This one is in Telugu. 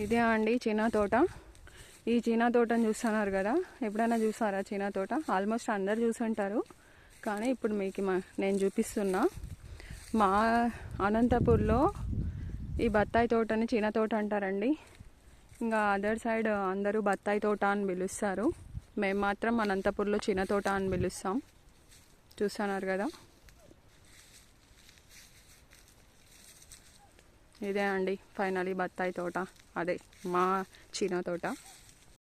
ఇదే అండి చీనా తోట. ఈ చీనా తోటను చూస్తున్నారు కదా, ఎప్పుడైనా చూసారా చీనా తోట? ఆల్మోస్ట్ అందరు చూసుంటారు, కానీ ఇప్పుడు మీకు నేను చూపిస్తున్నా. మా అనంతపూర్లో ఈ బత్తాయి తోటని చీనా తోట అంటారండి. ఇంకా అదర్ సైడ్ అందరూ బత్తాయి తోట అని పిలుస్తారు. మేము మాత్రం అనంతపూర్లో చీనా తోట అని పిలుస్తాం. చూస్తున్నారు కదా, ఇదే అండి ఫైనలీ బత్తాయి తోట, అదే మా చీనా తోట.